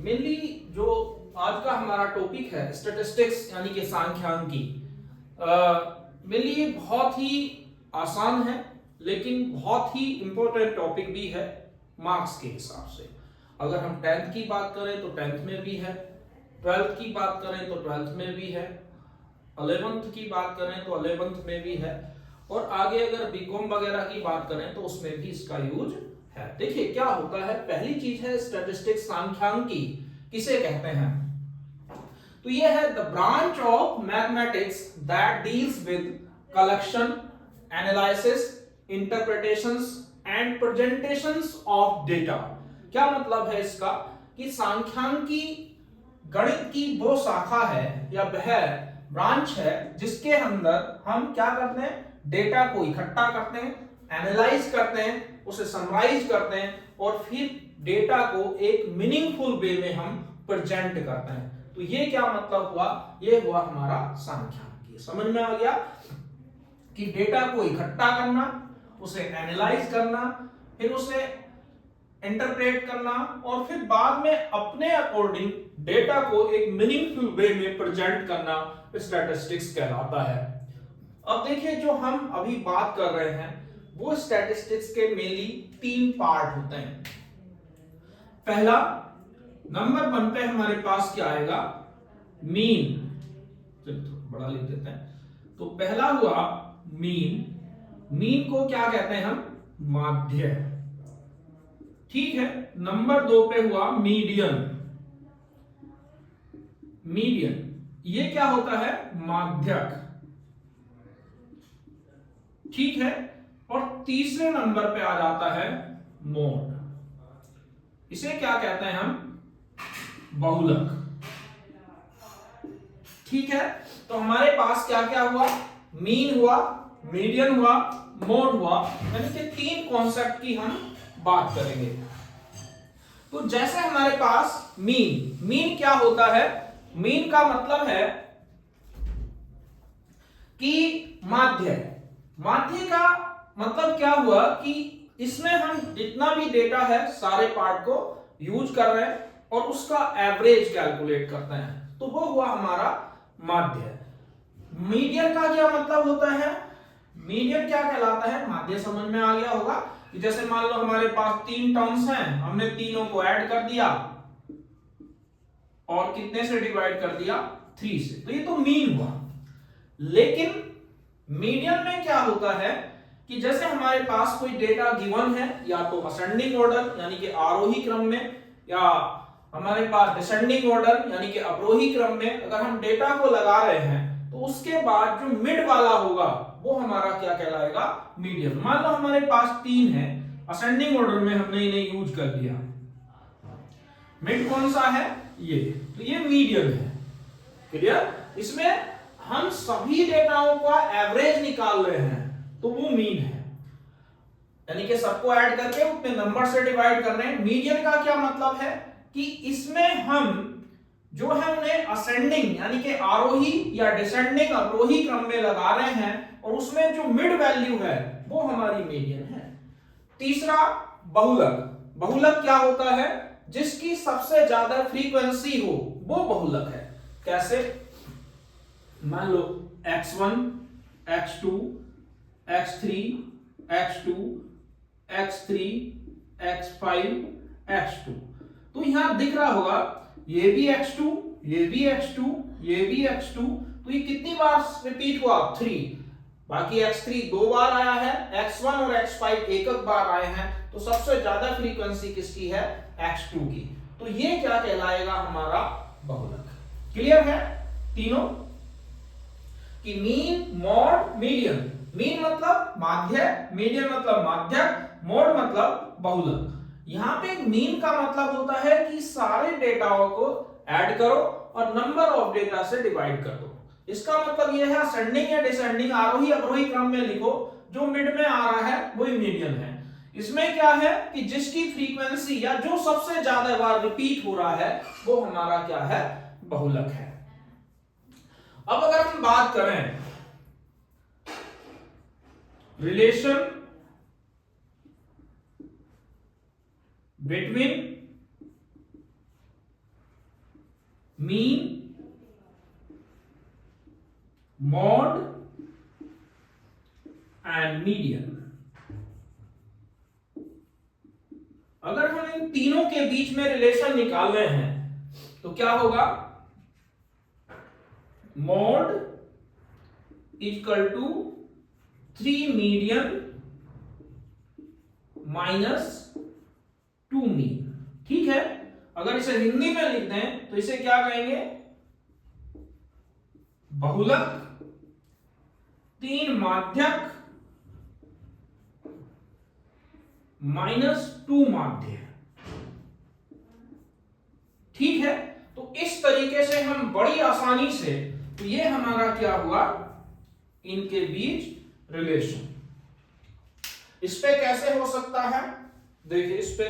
Mainly जो आज का हमारा टॉपिक है स्टैटिस्टिक्स यानी कि सांख्यिकी। मेनली ये बहुत ही आसान है लेकिन बहुत ही इंपॉर्टेंट टॉपिक भी है मार्क्स के हिसाब से। अगर हम 10th की बात करें तो 10th में भी है, 12th की बात करें तो 12th में भी है, 11th की बात करें तो 11th में भी है, और आगे अगर बीकॉम वगैरह की बात करें तो उसमें भी इसका यूज है। देखिए क्या होता है, पहली चीज है स्टैटिस्टिक्स सांख्यिकी किसे कहते हैं। तो ये है the branch of mathematics that deals with collection, analysis, interpretations and presentations of data. क्या मतलब है इसका कि सांख्यिकी गणित की वो शाखा है या वह ब्रांच है जिसके अंदर हम क्या करते हैं, डेटा को इकट्ठा करते हैं, एनालाइज करते हैं, उसे समराइज करते हैं और फिर डेटा को एक मीनिंगफुल वे में हम प्रेजेंट करते हैं। तो ये क्या मतलब हुआ, ये हुआ हमारा सांख्यिकी। समझ में आ गया कि डेटा को इकट्ठा करना, उसे एनालाइज करना, फिर उसे इंटरप्रेट करना और फिर बाद में अपने अकॉर्डिंग डेटा को एक मीनिंगफुल वे में प्रेजेंट करना स्टैटिस्टिक्स कहलाता है। अब देखिए जो हम अभी बात कर रहे हैं वो स्टैटिस्टिक्स के मेनली 3 पार्ट होते हैं। पहला नंबर 1 पे हमारे पास क्या आएगा, मीन। चलिए बड़ा लिख देते हैं। तो पहला हुआ मीन। मीन को क्या कहते हैं हम, माध्य। ठीक है। नंबर 2 पे हुआ मीडियन। मीडियन ये क्या होता है, माध्यक। ठीक है। और तीसरे नंबर पे आ जाता है मोड। इसे क्या कहते हैं हम, बहुलक। ठीक है। तो हमारे पास क्या क्या हुआ, मीन हुआ, मीडियन हुआ, मोड हुआ, यानी कि 3 कॉन्सेप्ट की हम बात करेंगे। तो जैसे हमारे पास मीन, मीन क्या होता है, मीन का मतलब है कि माध्य। माध्य का मतलब क्या हुआ कि इसमें हम जितना भी डेटा है सारे पार्ट को यूज कर रहे हैं और उसका एवरेज कैलकुलेट करते हैं, तो वो हुआ हमारा माध्य। मीडियन का क्या मतलब होता है, मीडियन क्या कहलाता है, माध्य समझ में आ गया होगा कि जैसे मान लो हमारे पास 3 टर्म्स हैं, हमने तीनों को ऐड कर दिया और कितने से डिवाइड कर दिया, 3 से, तो ये तो मीन हुआ। लेकिन मीडियन में क्या होता है कि जैसे हमारे पास कोई डेटा गिवन है, या तो असेंडिंग ऑर्डर यानी कि आरोही क्रम में, या हमारे पास डिसेंडिंग ऑर्डर यानी कि अवरोही क्रम में, अगर हम डेटा को लगा रहे हैं तो उसके बाद जो मिड वाला होगा वो हमारा क्या कहलाएगा, मीडियन। मान लो हमारे पास 3 है, असेंडिंग ऑर्डर में हमने इन्हें यूज कर लिया, मिड कौन सा है, ये, तो ये मीडियन है। क्लियर। इसमें हम सभी डेटाओं का एवरेज निकाल रहे हैं तो वो मीन है, यानी कि सबको ऐड करके उतने नंबर से डिवाइड कर रहे हैं। मीडियन का क्या मतलब है कि इसमें हम जो है उन्हें असेंडिंग यानी कि आरोही या डिसेंडिंग अवरोही क्रम में लगा रहे हैं और उसमें जो मिड वैल्यू है वो हमारी मीडियन है। तीसरा बहुलक। बहुलक क्या होता है, जिसकी सबसे ज्यादा फ्रीक्वेंसी हो वो बहुलक है। कैसे, मान लो x1, x2, x3, x2, x3, x5, x2। तो यहां दिख रहा होगा ये भी x2, ये भी x2, ये भी x2, तो ये कितनी बार रिपीट हुआ, 3। बाकी x3 2 बार आया है, x1 और x5 एक बार आए हैं, तो सबसे ज्यादा फ्रीक्वेंसी किसकी है, x2 की। तो ये क्या कहलाएगा, हमारा बहुलक। क्लियर है तीनों कि मीन, मॉड, मीडियन। मीन मतलब माध्य, मीडियन मतलब माध्यक, मोड मतलब बहुलक। यहां पे मीन का मतलब होता है कि सारे डेटाओं को ऐड करो और नंबर ऑफ डेटा से डिवाइड कर दो। इसका मतलब यह है असेंडिंग या डिसेंडिंग आरोही अवरोही क्रम में लिखो, जो मिड में आ रहा है वही मीडियन है। इसमें क्या है कि जिसकी फ्रीक्वेंसी या जो सबसे ज्यादा बार रिपीट हो रहा है वो हमारा क्या है, बहुलक है। अब अगर हम बात करें relation between mean, mod and median. अगर हम इन तीनों के बीच में रिलेशन निकाल रहे हैं तो क्या होगा, mode equal to 3 median minus 2 mean. ठीक है, अगर इसे हिंदी में लिख दें तो इसे क्या कहेंगे, बहुलक 3 माध्यक -2 माध्य। ठीक है, तो इस तरीके से हम बड़ी आसानी से, तो ये हमारा क्या हुआ, इनके बीच रिलेशन। इस पे कैसे हो सकता है, देखिए इस पे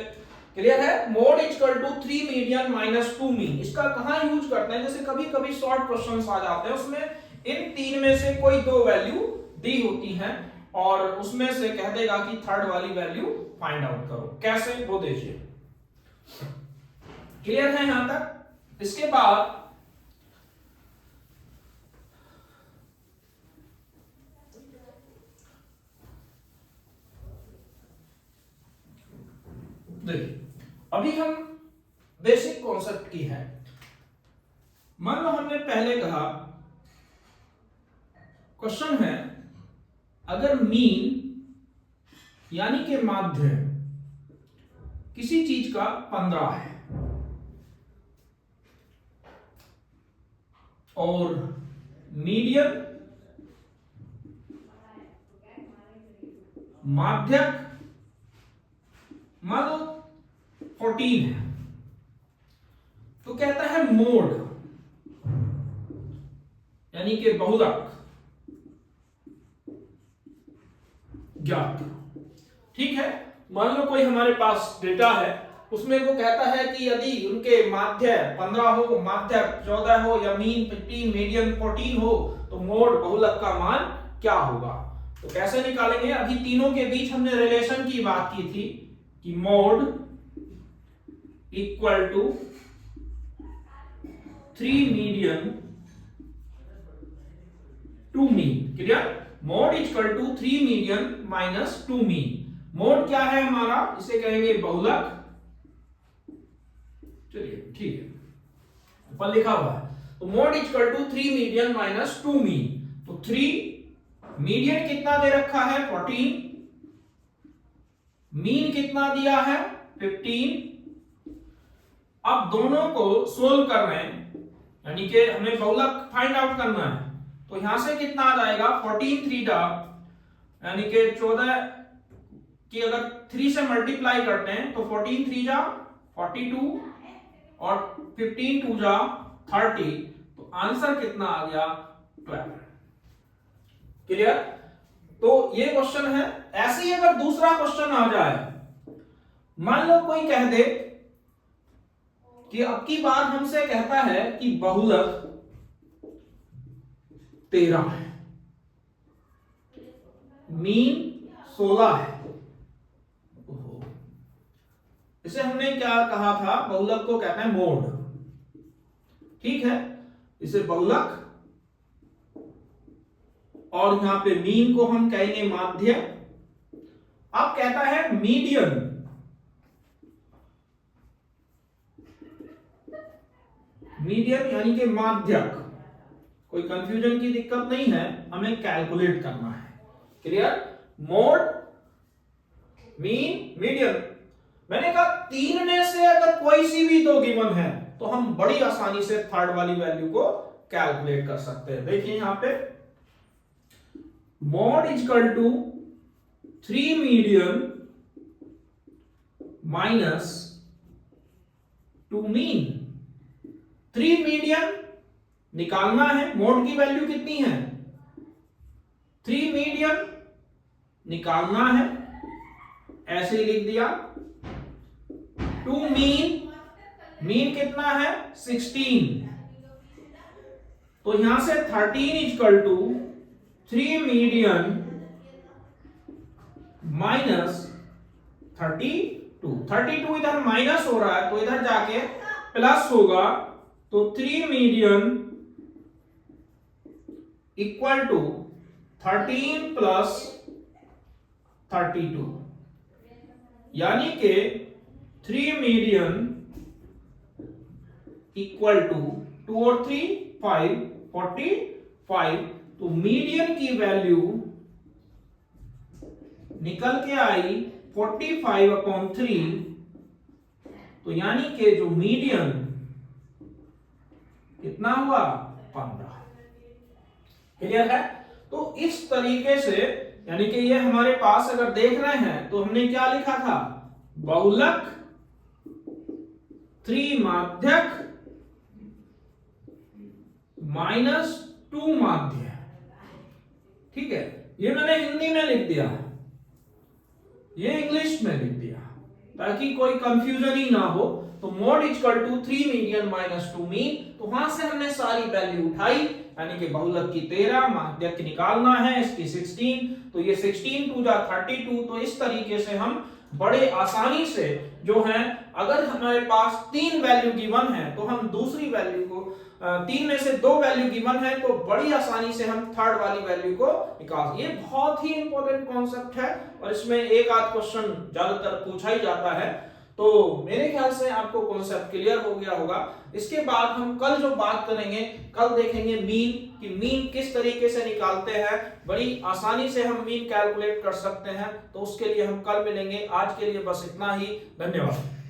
क्लियर है। Mode equal to 3 median minus 2 mean, इसका कहां यूज करते हैं, जैसे कभी कभी शॉर्ट क्वेश्चंस आ जाते हैं, उसमें इन तीन में से कोई 2 वैल्यू दी होती हैं और उसमें से कह देगा कि थर्ड वाली वैल्यू फाइंड आउट करो। कैसे, वो देखिए। क्लियर है यहां तक। इसके बाद देखिए, अभी हम बेसिक कॉन्सेप्ट की है। मान लो हमने पहले कहा, क्वेश्चन है, अगर मीन यानी कि माध्य किसी चीज का 15 है और मीडियन माध्यक मान लो 14 है, तो कहता है मोड यानी कि बहुलक ज्ञात करो। ठीक है, मान लो कोई हमारे पास डेटा है, उसमें वो कहता है कि यदि उनके माध्य 15 हो, माध्य 14 हो या मीन 15, मीडियन 14 हो, तो मोड बहुलक का मान क्या होगा। तो कैसे निकालेंगे, अभी तीनों के बीच हमने रिलेशन की बात की थी कि mode equal to 3 median 2 mean. Clear, mode equal to 3 median minus 2 mean. Mode क्या है हमारा, इसे कहेंगे बहुलक। चलिए ठीक है, ऊपर लिखा हुआ है, तो mode equal to 3 median minus 2 mean. तो 3 मीडियन कितना दे रखा है 14, मीन कितना दिया है 15। अब दोनों को सोल्व कर रहे हैं, यानी कि हमें बहुलक फाइंड आउट करना है, तो यहां से कितना आ जाएगा 14 3 जा, यानी कि 14 की अगर 3 से मल्टीप्लाई करते हैं तो 14 3 जा 42 और 15 2 जा 30, तो आंसर कितना आ गया 12। क्लियर, तो ये क्वेश्चन है। ऐसे ही अगर दूसरा क्वेश्चन आ जाए, मान लो कोई कह दे कि अब की बार हमसे कहता है कि बहुलक 13 है, मीन 16 है। इसे हमने क्या कहा था, बहुलक को कहते हैं मोड। ठीक है, इसे बहुलक, और यहां पे मीन को हम कहेंगे माध्य। अब कहता है मीडियन, मीडियन यानी कि माध्यक। कोई कंफ्यूजन की दिक्कत नहीं है, हमें कैलकुलेट करना है। Clear, mode, mean, median. मैंने कहा तीन में से अगर कोई सी भी 2 गिवन है तो हम बड़ी आसानी से थर्ड वाली वैल्यू को कैलकुलेट कर सकते हैं। देखिए यहां पे mode equal to 3 median minus 2 mean. 3 median निकालना है, मोड की वैल्यू कितनी है 3 मीडियन निकालना है, ऐसे ही लिख दिया। 2 मीन, मीन कितना है 16, तो यहां से 13 इक्वल टू 3 मीडियन माइनस 32। 32 इधर माइनस हो रहा है तो इधर जाके प्लस होगा, तो 3 मीडियन इक्वल टू 13 प्लस 32, यानी कि 3 मीडियन इक्वल टू 2 और 3 5 45। तो मीडियन की वैल्यू निकल के आई 45/3। तो यानी कि जो मीडियन कितना हुआ 15। क्लियर है? तो इस तरीके से, यानी कि ये हमारे पास अगर देख रहे हैं तो हमने क्या लिखा था, बहुलक 3 माध्यक -2 माध्य। ठीक है, ये मैंने हिंदी में लिख दिया, ये इंग्लिश में लिख दिया ताकि कोई कंफ्यूजन ही ना हो। तो mod equal to 3 median -2 mean. तो वहां से हमने सारी वैल्यू उठाई, यानी कि बहुलक की 13, माध्यक की निकालना है इसकी 16, तो ये 16 2 जा 32। तो इस तरीके से हम बड़े आसानी से जो है, अगर हमारे पास 3 वैल्यू गिवन है तो हम दूसरी वैल्यू को 3 में से 2 वैल्यू गिवन है तो बड़ी आसानी से हम थर्ड वाली वैल्यू को निकाल। ये बहुत ही इंपॉर्टेंट कॉन्सेप्ट है और इसमें एक आध क्वेश्चन ज्यादातर पूछा ही जाता है। तो मेरे ख्याल से आपको कॉन्सेप्ट क्लियर हो गया होगा। इसके बाद हम कल जो बात करेंगे, कल देखेंगे मीन, कि मीन किस तरीके से निकालते हैं। बड़ी आसानी से हम मीन कैलकुलेट कर सकते हैं, तो उसके लिए हम कल मिलेंगे। आज के लिए बस इतना ही, धन्यवाद।